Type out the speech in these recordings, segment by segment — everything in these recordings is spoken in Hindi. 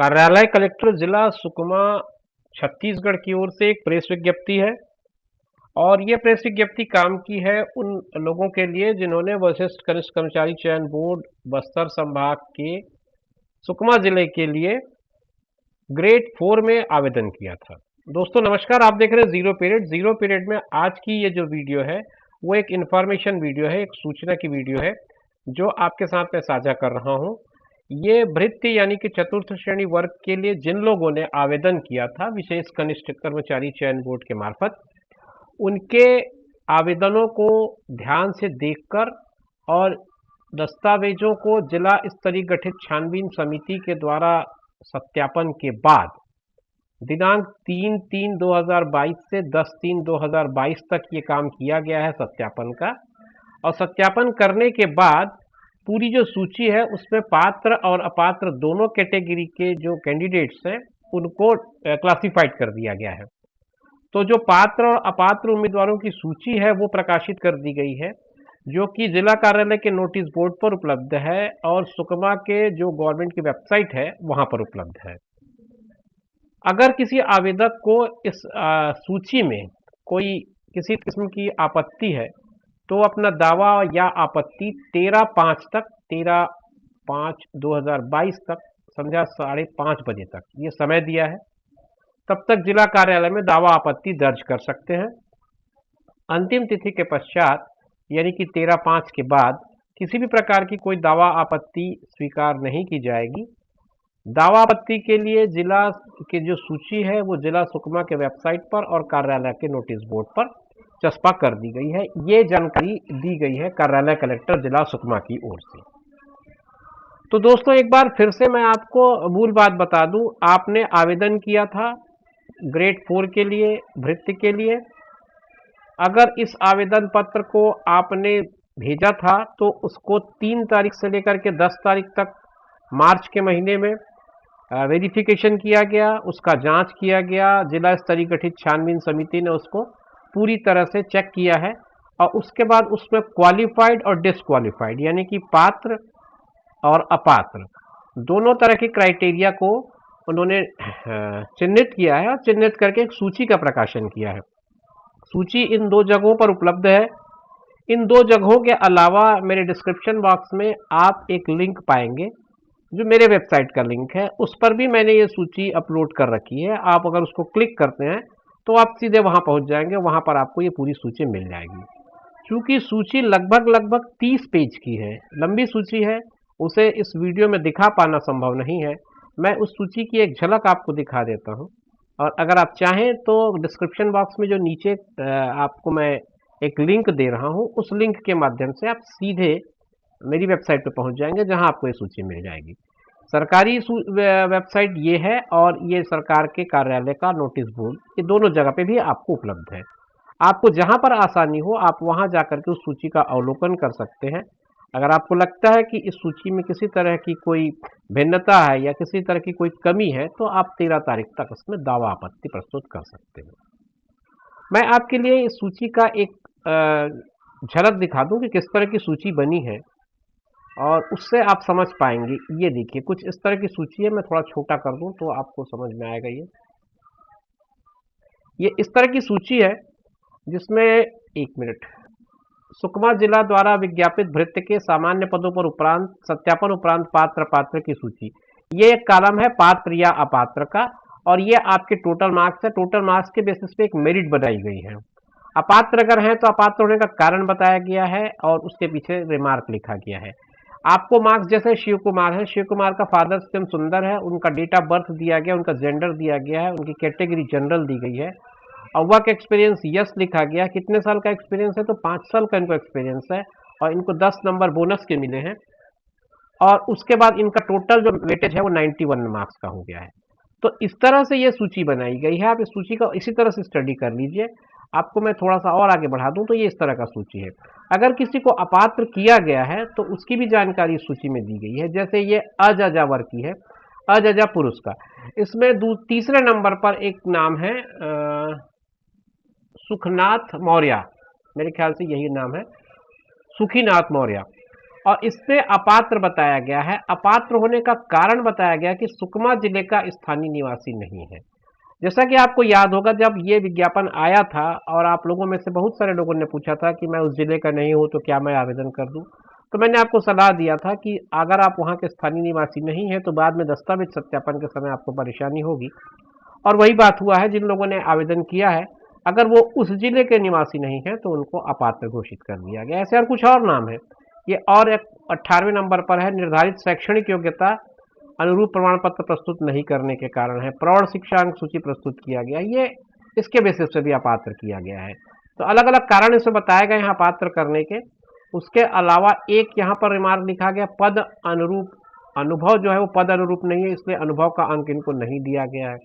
कार्यालय कलेक्टर जिला सुकमा छत्तीसगढ़ की ओर से एक प्रेस विज्ञप्ति है। और ये प्रेस विज्ञप्ति काम की है उन लोगों के लिए जिन्होंने वरिष्ठ कनिष्ठ कर्मचारी चयन बोर्ड बस्तर संभाग के सुकमा जिले के लिए ग्रेड 4 में आवेदन किया था। दोस्तों नमस्कार, आप देख रहे हैं जीरो पीरियड में आज की ये जो वीडियो है वो एक इन्फॉर्मेशन वीडियो है, एक सूचना की वीडियो है जो आपके साथ मैं साझा कर रहा हूँ। ये भृत्य यानी कि चतुर्थ श्रेणी वर्ग के लिए जिन लोगों ने आवेदन किया था विशेष कनिष्ठ कर्मचारी चयन बोर्ड के मार्फत, उनके आवेदनों को ध्यान से देखकर और दस्तावेजों को जिला स्तरीय गठित छानबीन समिति के द्वारा सत्यापन के बाद दिनांक 3/3/2022 से 10/3/2022 तक ये काम किया गया है सत्यापन का। और सत्यापन करने के बाद पूरी जो सूची है उसमें पात्र और अपात्र दोनों कैटेगरी के जो कैंडिडेट्स हैं उनको क्लासिफाइड कर दिया गया है। तो जो पात्र और अपात्र उम्मीदवारों की सूची है वो प्रकाशित कर दी गई है, जो कि जिला कार्यालय के नोटिस बोर्ड पर उपलब्ध है और सुकमा के जो गवर्नमेंट की वेबसाइट है वहां पर उपलब्ध है। अगर किसी आवेदक को इस सूची में कोई किसी किस्म की आपत्ति है तो अपना दावा या आपत्ति 13/5/2022 तक, समझा 5:30 बजे तक ये समय दिया है, तब तक जिला कार्यालय में दावा आपत्ति दर्ज कर सकते हैं। अंतिम तिथि के पश्चात यानी कि 13/5 के बाद किसी भी प्रकार की कोई दावा आपत्ति स्वीकार नहीं की जाएगी। दावा आपत्ति के लिए जिला की जो सूची है वो जिला सुकमा के वेबसाइट पर और कार्यालय के नोटिस बोर्ड पर चस्पा कर दी गई है। ये जानकारी दी गई है कार्यालय कलेक्टर जिला सुकमा की ओर से। तो दोस्तों एक बार फिर से मैं आपको मूल बात बता दूं, आपने आवेदन किया था ग्रेड 4 के लिए, भृत्य के लिए। अगर इस आवेदन पत्र को आपने भेजा था तो उसको 3 तारीख से लेकर के 10 तारीख तक मार्च के महीने में वेरिफिकेशन किया गया, उसका जांच किया गया। जिला स्तरीय गठित छानबीन समिति ने उसको पूरी तरह से चेक किया है और उसके बाद उसमें क्वालिफाइड और डिसक्वालिफाइड यानी कि पात्र और अपात्र दोनों तरह के क्राइटेरिया को उन्होंने चिन्हित किया है और चिन्हित करके एक सूची का प्रकाशन किया है। सूची इन 2 जगहों पर उपलब्ध है। इन 2 जगहों के अलावा मेरे डिस्क्रिप्शन बॉक्स में आप एक लिंक पाएंगे जो मेरे वेबसाइट का लिंक है, उस पर भी मैंने ये सूची अपलोड कर रखी है। आप अगर उसको क्लिक करते हैं तो आप सीधे वहां पहुंच जाएंगे, वहां पर आपको ये पूरी सूची मिल जाएगी। क्योंकि सूची लगभग 30 पेज की है, लंबी सूची है, उसे इस वीडियो में दिखा पाना संभव नहीं है। मैं उस सूची की एक झलक आपको दिखा देता हूं और अगर आप चाहें तो डिस्क्रिप्शन बॉक्स में जो नीचे आपको मैं एक लिंक दे रहा हूं, उस लिंक के माध्यम से आप सीधे मेरी वेबसाइट पर पहुंच जाएंगे जहां आपको ये सूची मिल जाएगी। सरकारी वेबसाइट ये है और ये सरकार के कार्यालय का नोटिस बोर्ड, ये दोनों जगह पे भी आपको उपलब्ध है। आपको जहां पर आसानी हो आप वहां जाकर के उस सूची का अवलोकन कर सकते हैं। अगर आपको लगता है कि इस सूची में किसी तरह की कोई भिन्नता है या किसी तरह की कोई कमी है तो आप 13 तारीख तक उसमें दावा आपत्ति प्रस्तुत कर सकते हैं। मैं आपके लिए इस सूची का एक झलक दिखा दूं कि किस तरह की सूची बनी है और उससे आप समझ पाएंगे। ये देखिए कुछ इस तरह की सूची है, मैं थोड़ा छोटा कर दूं तो आपको समझ में आएगा। ये इस तरह की सूची है जिसमें, एक मिनट, सुकमा जिला द्वारा विज्ञापित भृत्य के सामान्य पदों पर उपरांत सत्यापन उपरांत पात्र अपात्र की सूची। ये एक कॉलम है पात्र या अपात्र का और ये आपके टोटल मार्क्स है। टोटल मार्क्स के बेसिस पे एक मेरिट बनाई गई है। अपात्र अगर है तो अपात्र होने का कारण बताया गया है और उसके पीछे रिमार्क लिखा गया है। आपको मार्क्स जैसे शिव कुमार है, शिव कुमार का फादर्स नेम सुंदर है, उनका डेट ऑफ बर्थ दिया गया, उनका जेंडर दिया गया है, उनकी कैटेगरी जनरल दी गई है और वर्क एक्सपीरियंस यस लिखा गया। कितने साल का एक्सपीरियंस है तो 5 साल का इनको एक्सपीरियंस है और इनको 10 नंबर बोनस के मिले हैं और उसके बाद इनका टोटल जो वेटेज है वो 91 मार्क्स का हो गया है। तो इस तरह से ये सूची बनाई गई है। आप इस सूची का इसी तरह से स्टडी कर लीजिए। आपको मैं थोड़ा सा और आगे बढ़ा दूं तो ये इस तरह का सूची है। अगर किसी को अपात्र किया गया है तो उसकी भी जानकारी सूची में दी गई है। जैसे ये अजजा वर्ग की है, अजजा पुरुष का, इसमें तीसरे नंबर पर एक नाम है सुखनाथ मौर्य, मेरे ख्याल से यही नाम है, सुखीनाथ मौर्य। और इससे अपात्र बताया गया है। अपात्र होने का कारण बताया गया कि सुकमा जिले का स्थानीय निवासी नहीं है। जैसा कि आपको याद होगा, जब ये विज्ञापन आया था और आप लोगों में से बहुत सारे लोगों ने पूछा था कि मैं उस जिले का नहीं हूं तो क्या मैं आवेदन कर दूं, तो मैंने आपको सलाह दिया था कि अगर आप वहां के स्थानीय निवासी नहीं हैं तो बाद में दस्तावेज सत्यापन के समय आपको परेशानी होगी। और वही बात हुआ है, जिन लोगों ने आवेदन किया है अगर वो उस जिले के निवासी नहीं है तो उनको अपात्र घोषित कर दिया गया। ऐसे और कुछ और नाम है। ये और एक 18वें नंबर पर है, निर्धारित शैक्षणिक योग्यता अनुरूप प्रमाण पत्र प्रस्तुत नहीं करने के कारण है। प्रौढ़ शिक्षा अंक सूची प्रस्तुत किया गया, ये इसके बेसिस पे भी अपात्र किया गया है। तो अलग अलग कारण इसमें बताए गए हैं अपात्र करने के। उसके अलावा एक यहाँ पर रिमार्क लिखा गया, पद अनुरूप अनुभव जो है वो पद अनुरूप नहीं है, इसलिए अनुभव का अंक इनको नहीं दिया गया है,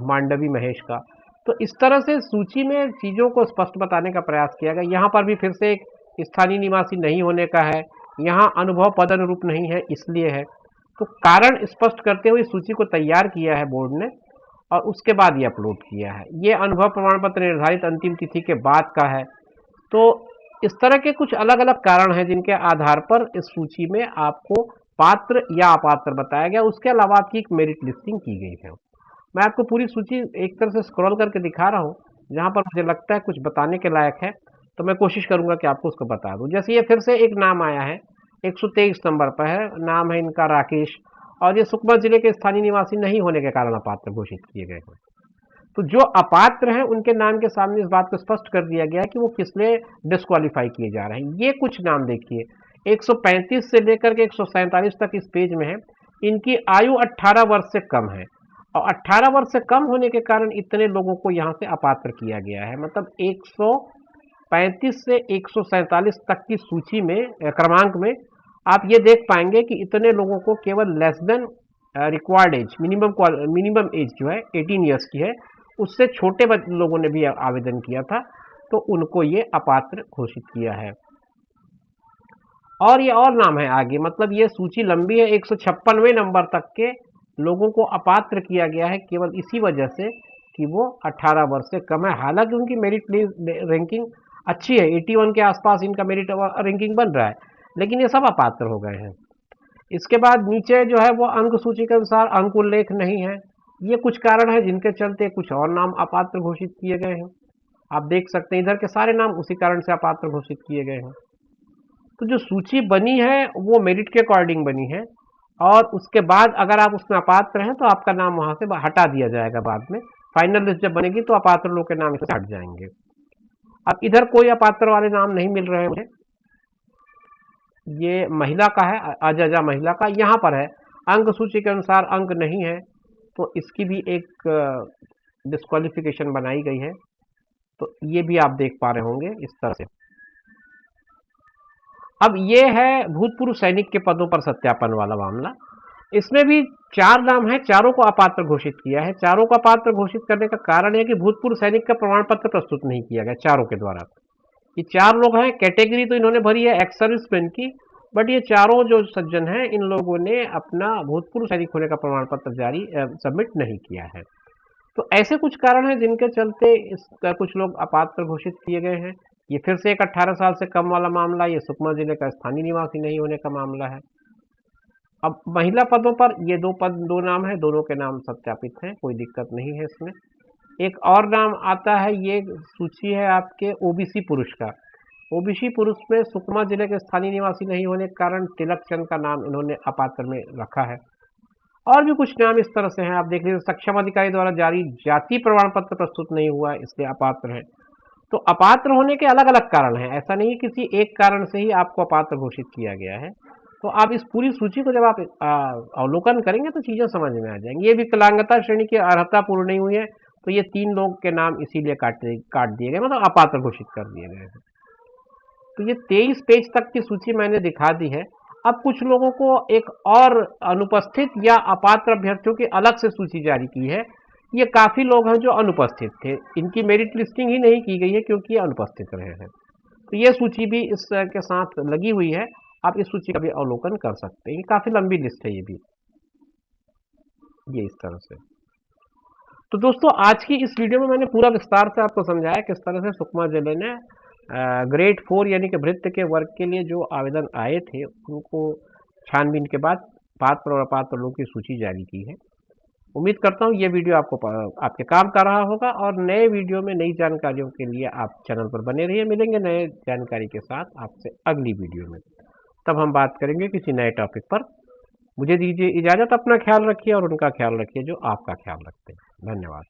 मांडवी महेश का। तो इस तरह से सूची में चीज़ों को स्पष्ट बताने का प्रयास किया गया। यहाँ पर भी फिर से एक स्थानीय निवासी नहीं होने का है, यहाँ अनुभव पद अनुरूप नहीं है इसलिए है। तो कारण स्पष्ट करते हुए सूची को तैयार किया है बोर्ड ने और उसके बाद ये अपलोड किया है। ये अनुभव प्रमाण पत्र निर्धारित अंतिम तिथि के बाद का है। तो इस तरह के कुछ अलग अलग कारण हैं जिनके आधार पर इस सूची में आपको पात्र या अपात्र बताया गया। उसके अलावा आपकी एक मेरिट लिस्टिंग की गई है। मैं आपको पूरी सूची एक तरह से स्क्रॉल करके दिखा रहा हूँ, जहाँ पर मुझे लगता है कुछ बताने के लायक है तो मैं कोशिश करूंगा कि आपको उसको बता दूं। जैसे ये फिर से एक नाम आया है, 123 नंबर पर है, नाम है इनका राकेश, और ये सुकमा जिले के स्थानीय निवासी नहीं होने के कारण अपात्र घोषित किए गए हैं। तो जो अपात्र हैं उनके नाम के सामने इस बात को स्पष्ट कर दिया गया है कि वो किस लिए डिस्क्वालीफाई किए जा रहे हैं। ये कुछ नाम देखिए, 135 से लेकर के 147 तक इस पेज में है। इनकी आयु 18 वर्ष से कम है और 18 वर्ष से कम होने के कारण इतने लोगों को यहाँ से अपात्र किया गया है। मतलब 135 से 147 तक की सूची में क्रमांक में आप ये देख पाएंगे कि इतने लोगों को केवल less than required age, minimum age जो है 18 ईयर्स की है, उससे छोटे लोगों ने भी आवेदन किया था, तो उनको ये अपात्र घोषित किया है। और ये और नाम है आगे, मतलब ये सूची लंबी है। 156वें नंबर तक के लोगों को अपात्र किया गया है केवल इसी वजह से कि वो 18 वर्ष से कम है। हालांकि उनकी मेरिट रैंकिंग अच्छी है, 81 के आसपास इनका मेरिट रैंकिंग बन रहा है, लेकिन ये सब अपात्र हो गए हैं। इसके बाद नीचे जो है वो अंक सूची के अनुसार अंक उल्लेख नहीं है। ये कुछ कारण है जिनके चलते कुछ और नाम अपात्र घोषित किए गए हैं। आप देख सकते हैं इधर के सारे नाम उसी कारण से अपात्र घोषित किए गए हैं। तो जो सूची बनी है वो मेरिट के अकॉर्डिंग बनी है और उसके बाद अगर आप उसमें अपात्र हैं तो आपका नाम वहां से हटा दिया जाएगा। बाद में फाइनल लिस्ट जब बनेगी तो अपात्र लोग के नाम इससे हट जाएंगे। अब इधर कोई अपात्र वाले नाम नहीं मिल रहे हैं मुझे। ये महिला का है, अजजा महिला का, यहाँ पर है अंक सूची के अनुसार अंक नहीं है, तो इसकी भी एक डिस्क्वालिफिकेशन बनाई गई है। तो ये भी आप देख पा रहे होंगे इस तरह से। अब ये है भूतपूर्व सैनिक के पदों पर सत्यापन वाला मामला। इसमें भी 4 नाम है, चारों को अपात्र घोषित किया है। चारों को अपात्र घोषित करने का कारण है कि भूतपूर्व सैनिक का प्रमाण पत्र प्रस्तुत नहीं किया गया चारों के द्वारा। ये 4 लोग हैं, कैटेगरी तो इन्होंने भरी है एक्स सर्विसमैन की, बट ये चारों जो सज्जन हैं इन लोगों ने अपना भूतपूर्व सैनिक होने का प्रमाण पत्र जारी सबमिट नहीं किया है। तो ऐसे कुछ कारण हैं जिनके चलते कुछ लोग अपात्र घोषित किए गए हैं। ये फिर से एक 18 साल से कम वाला मामला, ये सुकमा जिले का स्थानीय निवासी नहीं होने का मामला है। अब महिला पदों पर ये 2 नाम है, दोनों के नाम सत्यापित हैं, कोई दिक्कत नहीं है इसमें। एक और नाम आता है, ये सूची है आपके ओबीसी पुरुष का। ओबीसी पुरुष में सुकमा जिले के स्थानीय निवासी नहीं होने के कारण तिलक चंद का नाम इन्होंने अपात्र में रखा है। और भी कुछ नाम इस तरह से हैं, आप देख लीजिए सक्षम अधिकारी द्वारा जारी जाति प्रमाण पत्र प्रस्तुत नहीं हुआ है, इसलिए अपात्र है। तो अपात्र होने के अलग अलग कारण हैं, ऐसा नहीं किसी एक कारण से ही आपको अपात्र घोषित किया गया है। तो आप इस पूरी सूची को जब आप अवलोकन करेंगे तो चीजें समझ में आ जाएंगी। ये विकलांगता श्रेणी की अर्हता पूर्ण नहीं हुई है, तो ये 3 लोग के नाम इसीलिए काट दिए गए, मतलब अपात्र घोषित कर दिए गए हैं। तो ये 23 पेज तक की सूची मैंने दिखा दी है। अब कुछ लोगों को एक और अनुपस्थित या अपात्र अभ्यर्थियों की अलग से सूची जारी की है। ये काफी लोग हैं जो अनुपस्थित थे, इनकी मेरिट लिस्टिंग ही नहीं की गई है क्योंकि ये अनुपस्थित रहे हैं। तो ये सूची भी इसके साथ लगी हुई है, आप इस सूची का भी अवलोकन कर सकते हैं। ये काफी लंबी लिस्ट है ये भी, ये इस तरह से। तो दोस्तों आज की इस वीडियो में मैंने पूरा विस्तार से आपको समझाया किस तरह से सुकमा जिले ने ग्रेड 4 यानी कि भृत्य के वर्ग के लिए जो आवेदन आए थे उनको छानबीन के बाद पात्र और अपात्र लोगों की सूची जारी की है। उम्मीद करता हूँ ये वीडियो आपको आपके काम का रहा होगा, और नए वीडियो में नई जानकारियों के लिए आप चैनल पर बने रहिए। मिलेंगे नए जानकारी के साथ आपसे अगली वीडियो में, तब हम बात करेंगे किसी नए टॉपिक पर। मुझे दीजिए इजाज़त, अपना ख्याल रखिए और उनका ख्याल रखिए जो आपका ख्याल रखते हैं। धन्यवाद।